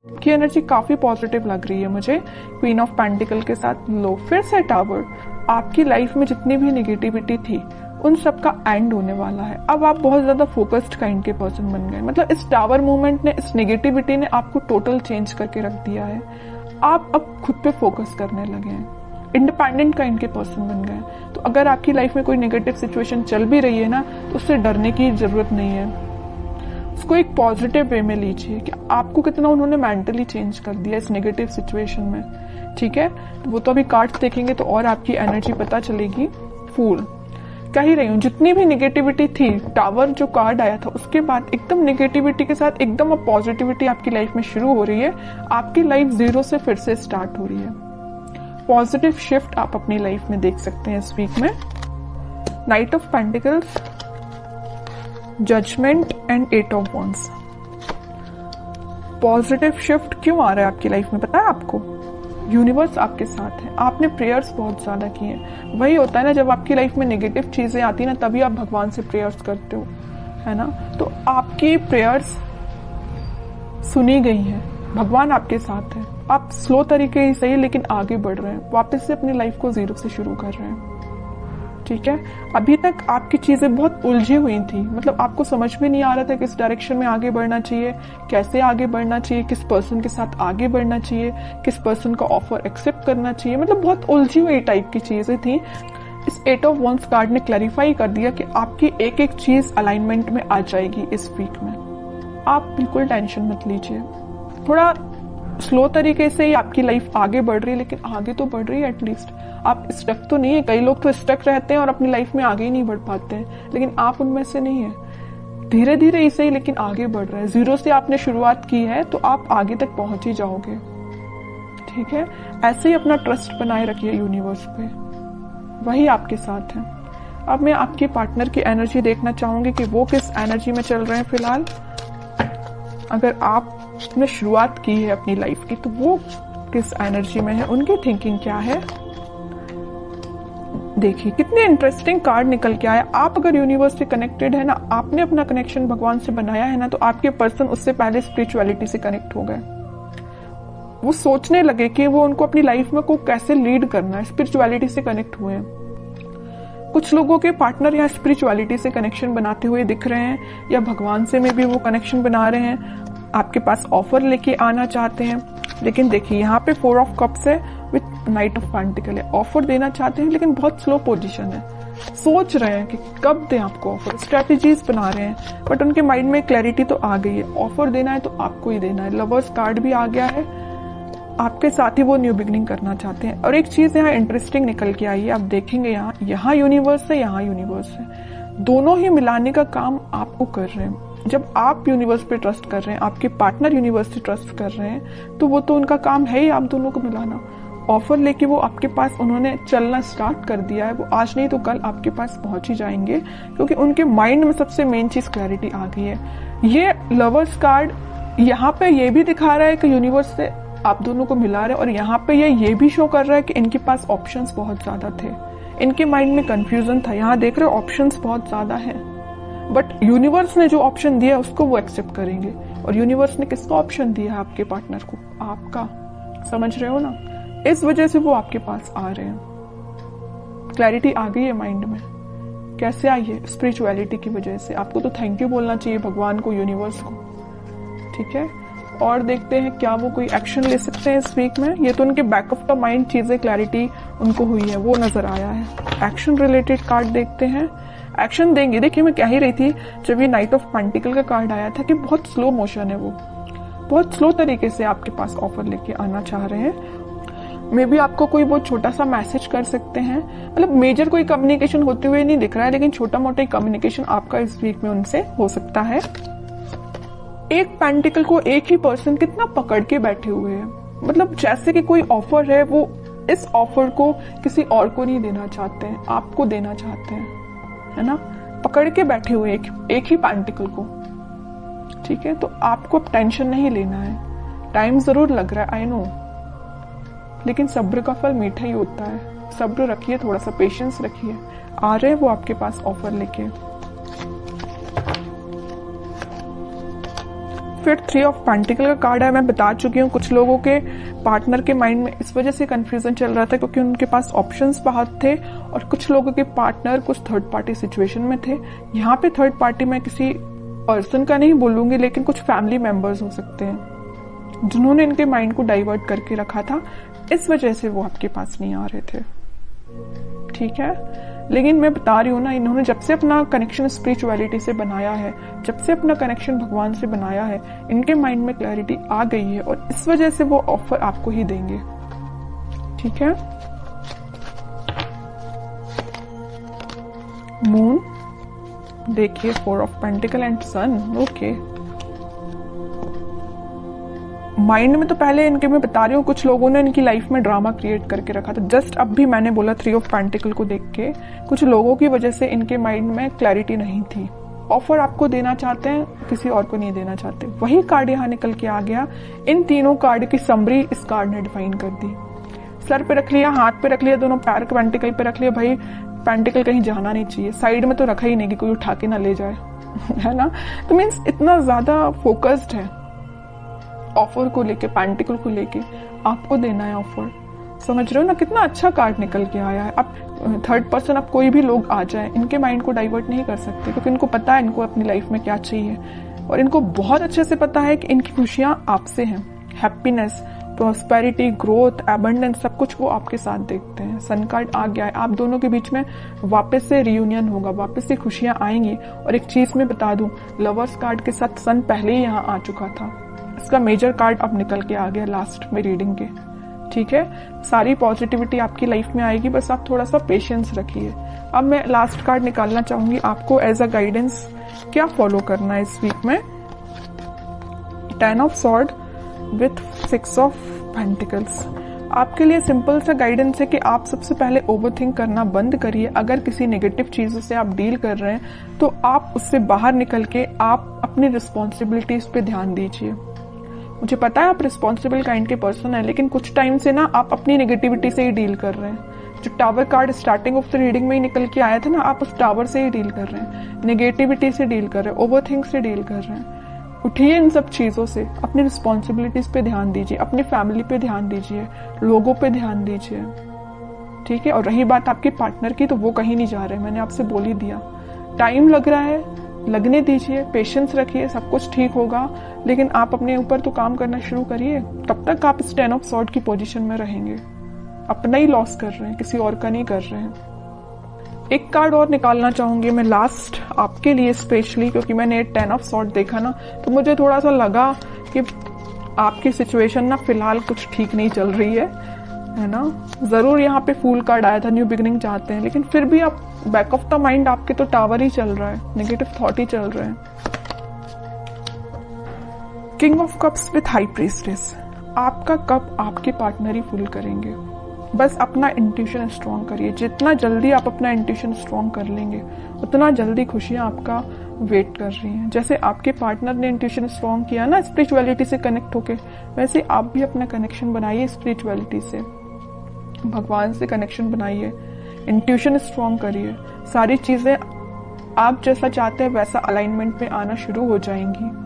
की एनर्जी काफी पॉजिटिव लग रही है मुझे, क्वीन ऑफ पेंटिकल के साथ लो, फिर से टावर। आपकी लाइफ में जितनी भी निगेटिविटी थी उन सब का एंड होने वाला है। अब आप बहुत ज्यादा फोकस्ड काइंड के पर्सन बन गए। मतलब इस टावर मूवमेंट ने, इस नेगेटिविटी ने आपको टोटल चेंज करके रख दिया है। आप अब खुद पे फोकस करने लगे हैं, इंडिपेंडेंट काइंड के पर्सन बन गए। तो अगर आपकी लाइफ में कोई नेगेटिव सिचुएशन चल भी रही है ना, तो उससे डरने की जरूरत नहीं है। उसको एक पॉजिटिव वे में लीजिए कि आपको कितना उन्होंने मेंटली चेंज कर दिया इस नेगेटिव सिचुएशन में। ठीक है, तो वो तो अभी कार्ड्स देखेंगे तो और आपकी एनर्जी पता चलेगी। फूल कह ही रही हूँ, जितनी भी निगेटिविटी थी, टावर जो कार्ड आया था उसके बाद एकदम निगेटिविटी के साथ एकदम अब पॉजिटिविटी आपकी लाइफ में शुरू हो रही है। आपकी लाइफ जीरो से फिर से स्टार्ट हो रही है। पॉजिटिव शिफ्ट आप अपनी लाइफ में देख सकते हैं इस वीक में। Knight of pentacles, judgement and 8 of wands. Positive shift क्यों आ रहा है आपकी लाइफ में पता है आपको? यूनिवर्स आपके साथ है। आपने प्रेयर्स बहुत ज्यादा किए हैं। वही होता है ना, जब आपकी लाइफ में नेगेटिव चीजें आती है ना, तभी आप भगवान से प्रेयर्स करते हो, है ना। तो आपकी प्रेयर्स सुनी गई हैं, भगवान आपके साथ है। आप स्लो तरीके ही सही लेकिन आगे बढ़ रहे हैं, वापस से अपनी लाइफ को जीरो से शुरू कर रहे हैं। ठीक है, अभी तक आपकी चीजें बहुत उलझी हुई थी। मतलब आपको समझ में नहीं आ रहा था किस डायरेक्शन में आगे बढ़ना चाहिए, कैसे आगे बढ़ना चाहिए, किस पर्सन के साथ आगे बढ़ना चाहिए, किस पर्सन का ऑफर एक्सेप्ट करना चाहिए। मतलब बहुत उलझी हुई टाइप की चीजें थी। इस 8 ऑफ वॉन्ड्स कार्ड ने क्लैरिफाई कर दिया कि आपकी एक एक चीज अलाइनमेंट में आ जाएगी इस वीक में। आप बिल्कुल टेंशन मत लीजिए। थोड़ा स्लो तरीके से ही आपकी लाइफ आगे बढ़ रही है, लेकिन आगे तो बढ़ रही है एटलीस्ट। आप स्टक तो नहीं है। कई लोग तो स्टक रहते हैं और अपनी लाइफ में आगे ही नहीं बढ़ पाते हैं, लेकिन आप उनमें से नहीं है। धीरे धीरे ही सही लेकिन आगे बढ़ रहे हैं। जीरो से आपने शुरुआत की है तो आप आगे तक पहुंच ही जाओगे। ठीक है, ऐसे ही अपना ट्रस्ट बनाए रखिए यूनिवर्स पे, वही आपके साथ है। अब मैं आपके पार्टनर की एनर्जी देखना चाहूंगी कि वो किस एनर्जी में चल रहे हैं फिलहाल। अगर आपने शुरुआत की है अपनी लाइफ की तो वो किस एनर्जी में है, उनकी थिंकिंग क्या है। देखिए कितने इंटरेस्टिंग कार्ड निकल के आया। आप अगर यूनिवर्स से कनेक्टेड है ना, आपने अपना कनेक्शन भगवान से बनाया है ना, तो आपके पर्सन उससे पहले स्पिरिचुअलिटी से कनेक्ट हो गए। वो सोचने लगे कि वो उनको अपनी लाइफ में को कैसे लीड करना है, स्पिरिचुअलिटी से कनेक्ट हुए हैं। कुछ लोगों के पार्टनर यहाँ स्पिरिचुअलिटी से कनेक्शन बनाते हुए दिख रहे हैं, या भगवान से में भी वो कनेक्शन बना रहे हैं, आपके पास ऑफर लेके आना चाहते हैं। लेकिन देखिए यहाँ पे 4 ऑफ कप्स है विथ नाइट ऑफ पेंटिकल है। ऑफर देना चाहते हैं लेकिन बहुत स्लो पोजीशन है। सोच रहे हैं कि कब दें आपको ऑफर, स्ट्रेटेजीज बना रहे हैं, बट उनके माइंड में क्लैरिटी तो आ गई है। ऑफर देना है तो आपको ही देना है। लवर्स कार्ड भी आ गया है, आपके साथ ही वो न्यू बिगनिंग करना चाहते हैं। और एक चीज यहाँ इंटरेस्टिंग निकल के आई है, आप देखेंगे यहाँ यूनिवर्स है, यहाँ यूनिवर्स है। दोनों ही मिलाने का काम आपको कर रहे हैं। जब आप यूनिवर्स पे ट्रस्ट कर रहे हैं, आपके पार्टनर यूनिवर्स से ट्रस्ट कर रहे हैं, तो वो तो उनका काम है ही आप दोनों को मिलाना। ऑफर लेके वो आपके पास उन्होंने चलना स्टार्ट कर दिया है। वो आज नहीं तो कल आपके पास पहुंच ही जाएंगे, क्योंकि उनके माइंड में सबसे मेन चीज क्लैरिटी आ गई है। ये लवर्स कार्ड यहाँ पे ये भी दिखा रहा है कि यूनिवर्स से आप दोनों को मिला रहे हैं, और यहाँ पे ये भी शो कर रहा है कि इनके पास ऑप्शंस बहुत ज्यादा थे। इनके माइंड में कंफ्यूजन था। यहाँ देख रहे हो ऑप्शंस बहुत ज्यादा है, बट यूनिवर्स ने जो ऑप्शन दिया उसको वो एक्सेप्ट करेंगे। और यूनिवर्स ने किसका ऑप्शन दिया है आपके पार्टनर को? आपका। समझ रहे हो ना? इस वजह से वो आपके पास आ रहे हैं। क्लैरिटी आ गई है माइंड में। कैसे आई है? स्पिरिचुअलिटी की वजह से। आपको तो थैंक यू बोलना चाहिए भगवान को, यूनिवर्स को। ठीक है, और देखते हैं क्या वो कोई एक्शन ले सकते हैं इस वीक में। ये तो उनके बैक ऑफ द माइंड चीजें क्लैरिटी उनको हुई है, वो नजर आया है। एक्शन रिलेटेड कार्ड देखते हैं, एक्शन देंगे। देखिए मैं कह ही रही थी जब ये नाइट ऑफ पेंटिकल का कार्ड आया था कि बहुत स्लो मोशन है, वो बहुत स्लो तरीके से आपके पास ऑफर लेके आना चाह रहे हैं। मे बी आपको कोई बहुत छोटा सा मैसेज कर सकते हैं। मतलब मेजर कोई कम्युनिकेशन होते हुए नहीं दिख रहा है, लेकिन छोटा मोटा कम्युनिकेशन आपका इस वीक में उनसे हो सकता है। एक पेंटिकल को एक ही पर्सन कितना पकड़ के बैठे हुए हैं। मतलब जैसे कि कोई ऑफर है, वो इस ऑफर को किसी और को नहीं देना चाहते हैं, आपको देना चाहते हैं, है ना। पकड़ के बैठे हुए एक ही पेंटिकल को। ठीक है, तो आपको अब टेंशन नहीं लेना है। टाइम जरूर लग रहा है, आई नो, लेकिन सब्र का फल मीठा ही होता है। सब्र रखिए, थोड़ा सा पेशेंस रखिए। आ रहे हैं वो आपके पास ऑफर लेके। फिर 3 ऑफ पेंटिकल का कार्ड है। मैं बता चुकी हूँ कुछ लोगों के पार्टनर के माइंड में इस वजह से कंफ्यूजन चल रहा था क्योंकि उनके पास ऑप्शंस बहुत थे, और कुछ लोगों के पार्टनर कुछ थर्ड पार्टी सिचुएशन में थे। यहाँ पे थर्ड पार्टी मैं किसी पर्सन का नहीं बोलूंगी, लेकिन कुछ फैमिली मेंबर्स हो सकते हैं जिन्होंने इनके माइंड को डाइवर्ट करके रखा था, इस वजह से वो आपके पास नहीं आ रहे थे। ठीक है, लेकिन मैं बता रही हूँ ना, इन्होंने जब से अपना कनेक्शन स्पिरिचुअलिटी से बनाया है, जब से अपना कनेक्शन भगवान से बनाया है, इनके माइंड में क्लैरिटी आ गई है और इस वजह से वो ऑफर आपको ही देंगे। ठीक है, मून देखिए, 4 of pentacle and sun. Okay, mind में तो पहले इनके, मैं बता रही हूँ, कुछ लोगों ने इनकी लाइफ में ड्रामा क्रिएट करके रखा था। जस्ट अब भी मैंने बोला 3 ऑफ पेंटिकल को देख के कुछ लोगों की वजह से इनके माइंड में क्लैरिटी नहीं थी। ऑफर आपको देना चाहते हैं, किसी और को नहीं देना चाहते। वही कार्ड यहाँ निकल के आ गया। इन तीनों कार्ड की समरी इस कार्ड ने डिफाइन कर दी। सर पे रख लिया, हाथ पे रख लिया, दोनों पैर पेंटिकल पे रख लिया। भाई पेंटिकल कहीं जाना नहीं चाहिए, साइड में तो रखा ही नहीं कि कोई उठा के ना ले जाए है ना। तो मीन्स इतना ज्यादा फोकस्ड है ऑफर को लेके, पेंटिकल को लेके आपको देना है ऑफर। समझ रहे हो ना, कितना अच्छा कार्ड निकल के आया है। अब थर्ड पर्सन, अब कोई भी लोग आ जाए, इनके माइंड को डाइवर्ट नहीं कर सकते क्योंकि इनको पता है इनको अपनी लाइफ में क्या चाहिए, और इनको बहुत अच्छे से पता है कि इनकी खुशियां आपसे हैं। हैप्पीनेस, प्रॉस्पेरिटी, ग्रोथ, एबंडेंस, सब कुछ वो आपके साथ देखते हैं। सन कार्ड आ गया है, आप दोनों के बीच में वापस से रियूनियन होगा, वापस से खुशियां आएंगी। और एक चीज मैं बता दूं, लवर्स कार्ड के साथ सन पहले ही यहाँ आ चुका था। इसका मेजर कार्ड अब निकल के आ गया लास्ट में रीडिंग के। ठीक है, सारी पॉजिटिविटी आपकी लाइफ में आएगी, बस आप थोड़ा सा पेशेंस रखिए। अब मैं लास्ट कार्ड निकालना चाहूंगी, आपको एज अ गाइडेंस क्या फॉलो करना है इस वीक में। 10 of sword with 6 of pentacles. आपके लिए सिंपल सा गाइडेंस है कि आप सबसे पहले ओवरथिंक करना बंद करिए। अगर किसी नेगेटिव चीजों से आप डील कर रहे हैं तो आप उससे बाहर निकल के आप अपनी रिस्पॉन्सिबिलिटीज पे ध्यान दीजिए। मुझे पता है आप रिस्पॉन्सिबल काइंड के पर्सन है, लेकिन कुछ टाइम से ना आप अपनी नेगेटिविटी से ही डील कर रहे हैं। जो tower card starting of the reading में ही निकल के आया था ना, आप उस टावर से ही डील कर रहे हैं, नेगेटिविटी से डील कर रहे हैं, ओवरथिंक से डील कर रहे हैं। उठिए इन सब चीजों से, अपनी रिस्पॉन्सिबिलिटीज पे ध्यान दीजिए, अपनी फैमिली पे ध्यान दीजिए, लोगों पे ध्यान दीजिए। ठीक है, और रही बात आपके पार्टनर की, तो वो कहीं नहीं जा रहे, मैंने आपसे बोल ही दिया। टाइम लग रहा है, लगने दीजिए, पेशेंस रखिए, सब कुछ ठीक होगा। लेकिन आप अपने ऊपर तो काम करना शुरू करिए। तब तक आप इस 10 ऑफ सॉर्ड की पोजीशन में रहेंगे। अपना ही लॉस कर रहे हैं, किसी और का नहीं कर रहे हैं। एक कार्ड और निकालना चाहूंगी मैं लास्ट आपके लिए स्पेशली, क्योंकि मैंने 10 ऑफ सॉर्ड देखा ना, तो मुझे थोड़ा सा लगा कि आपकी सिचुएशन ना फिलहाल कुछ ठीक नहीं चल रही है ना। जरूर यहाँ पे फूल कार्ड आया था, न्यू बिगिनिंग चाहते हैं, लेकिन फिर भी आप बैक ऑफ द माइंड आपके तो टावर ही चल रहा है, नेगेटिव थॉट ही चल रहे हैं। King of cups with high priestess. आपका कप आपके पार्टनर ही फुल करेंगे। बस अपना इंट्यूशन स्ट्रॉन्ग करिए। जितना जल्दी आप अपना इंट्यूशन स्ट्रॉन्ग कर लेंगे, उतना जल्दी खुशियां आपका वेट कर रही हैं। जैसे आपके पार्टनर ने इंट्यूशन स्ट्रॉन्ग किया ना स्पिरिचुअलिटी से कनेक्ट होके, वैसे आप भी अपना कनेक्शन बनाइए स्पिरिचुअलिटी से, भगवान से कनेक्शन बनाइए, इंट्यूशन स्ट्रॉन्ग करिए। सारी चीजें आप जैसा चाहते हैं वैसा अलाइनमेंट में आना शुरू हो जाएंगी।